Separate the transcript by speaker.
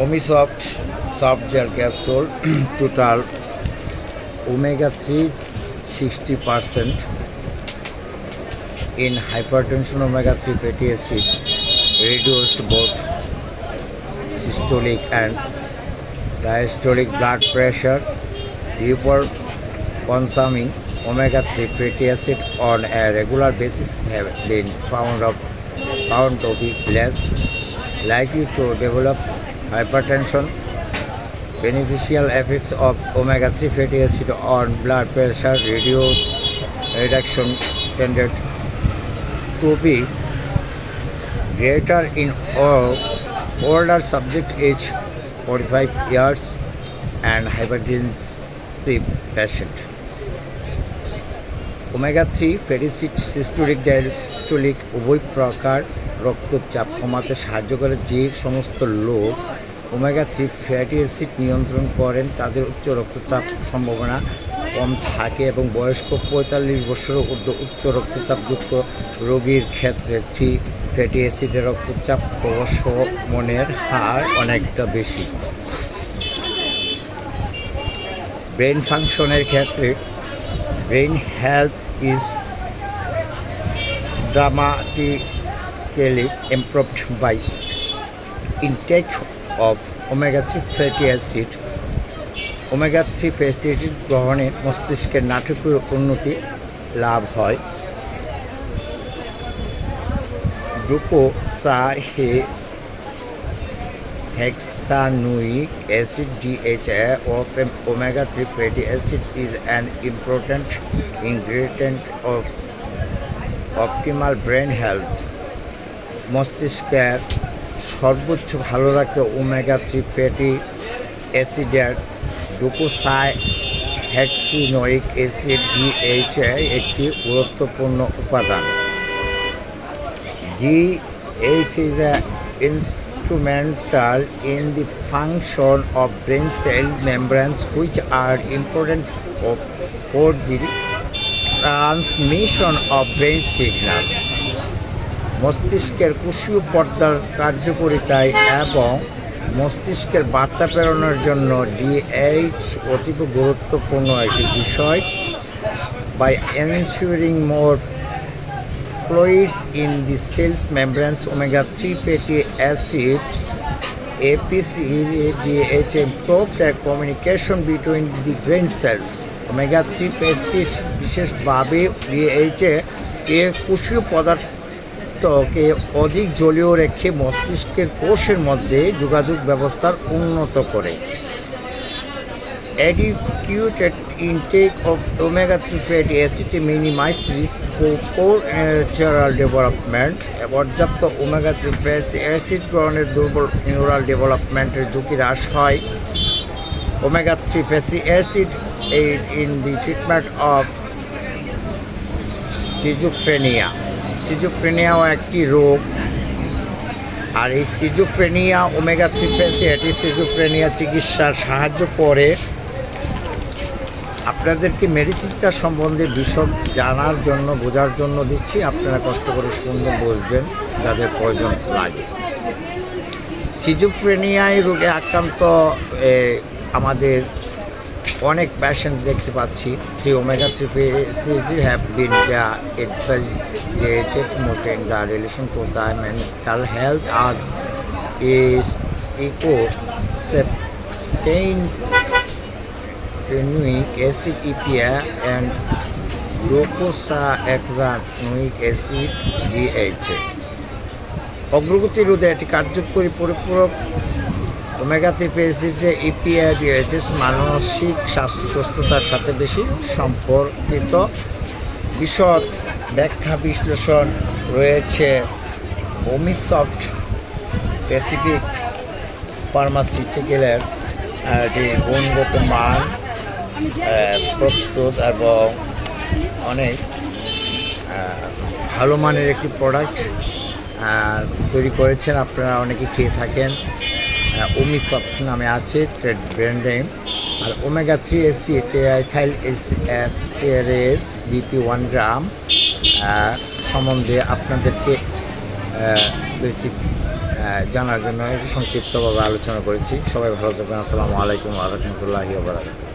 Speaker 1: Omisoft soft gel capsule total omega 3 60% in hypertension. Omega 3 fatty acid reduced both systolic and diastolic blood pressure. People consuming omega 3 fatty acid on a regular basis have been found to be less likely to develop hypertension. Beneficial effects of omega 3 fatty acid on blood pressure reduction tended to be greater in older subject age 45 years and hypertensive patient. Omega 3 fatty acid systolic diastolic উভয় প্রকার রক্তচাপ কমাতে সাহায্য করে। যে সমস্ত লোক omega 3 fatty acid নিয়ন্ত্রণ করেন তাদের উচ্চ রক্তচাপ সম্ভাবনা কম থাকে এবং বয়স্ক 45 বছর ঊর্ধ্ব উচ্চ রক্তচাপযুক্ত রোগীর ক্ষেত্রে 3 ফ্যাটি অ্যাসিডের রক্তচাপ প্রশমনের হার অনেকটা বেশি। ব্রেন ফাংশনের ক্ষেত্রে brain health is dramatically improved by intake of omega 3 fatty acid. omega 3 fatty acid গ্রহণে মস্তিষ্কের নাটকীয় উন্নতি লাভ হয়। Hexanoic acid DHA of omega 3 fatty acid is an important ingredient of optimal brain health. মস্তিষ্কের সর্বোচ্চ ভালো রাখতে ওমেগা 3 ফ্যাটি অ্যাসিডের ডোকোসাইহেক্সানোইক অ্যাসিড DHA একটি গুরুত্বপূর্ণ উপাদান। DHA is instrumental in the function of brain cell membranes which are important for the transmission of brain signal. মস্তিষ্কের কোষীয় পর্দার কার্যকারিতায় এবং মস্তিষ্কের বার্তা প্রেরণের জন্য DHA অতীব গুরুত্বপূর্ণ একটি বিষয়। By ensuring more fluids in the cell's membranes, omega 3 fatty acids APC/DHA improve the communication between the brain cells. omega 3 fatty acids বিশেষভাবে DHA এর কোষীয় পদার্থকে অধিক জলীয় রেখে মস্তিষ্কের কোষের মধ্যে যোগাযোগ ব্যবস্থার উন্নত করে। Adequate intake of omega 3 fatty acid minimizes risk for neural development. পর্যাপ্ত ওমেগা 3 ফ্যাটি অ্যাসিড গ্রহণের দুর্বল নিউরাল ডেভেলপমেন্টের ঝুঁকি হ্রাস হয়। Omega 3 fatty acid aid in the treatment of schizophrenia. সিজোফ্রেনিয়াও একটি রোগ, আর এই schizophrenia omega 3 fatty acid schizophrenia চিকিৎসার সাহায্য করে। আপনাদেরকে মেডিসিনটা সম্বন্ধে বিশদ জানার জন্য বোঝার জন্য দিচ্ছি, আপনারা কষ্ট করে শুনবেন, বুঝবেন যাদের প্রয়োজন লাগে। সিজোফ্রেনিয়ায় রোগে আক্রান্ত আমাদের অনেক পেশেন্ট দেখতে পাচ্ছি। omega 3 fatty acids have been investigated promoting the relation to the mental health as is eicosapentaenoic acid EPA and docosahexaenoic acid DHA অগ্রগতি রোধে একটি কার্যকরী পরিপূরক। ওমেগা 3 ফ্যাটি অ্যাসিডে EPA DHA মানসিক স্বাস্থ্য সুস্থতার সাথে বেশি সম্পর্কিত। বিশদ ব্যাখ্যা বিশ্লেষণ রয়েছে ওমিসফট প্যাসিফিক ফার্মাসিউটিক্যালের একটি গুণগত মান প্রস্তুত এবং অনেক ভালো মানের একটি প্রোডাক্ট তৈরি করেছেন। আপনারা অনেকে খেয়ে থাকেন। ওমিসফট নামে আছে ট্রেড ব্র্যান্ড নেম। আর ওমেগা 3 অ্যাসিড এথাইল এস্টারেজ BP 1 গ্রাম সম্বন্ধে আপনাদেরকে বেসিক জানার জন্য একটু সংক্ষিপ্তভাবে আলোচনা করেছি। সবাই ভালো থাকবেন। আসসালামু আলাইকুম ওয়া রাহমাতুল্লাহি ওয়া বারাকাতুহু।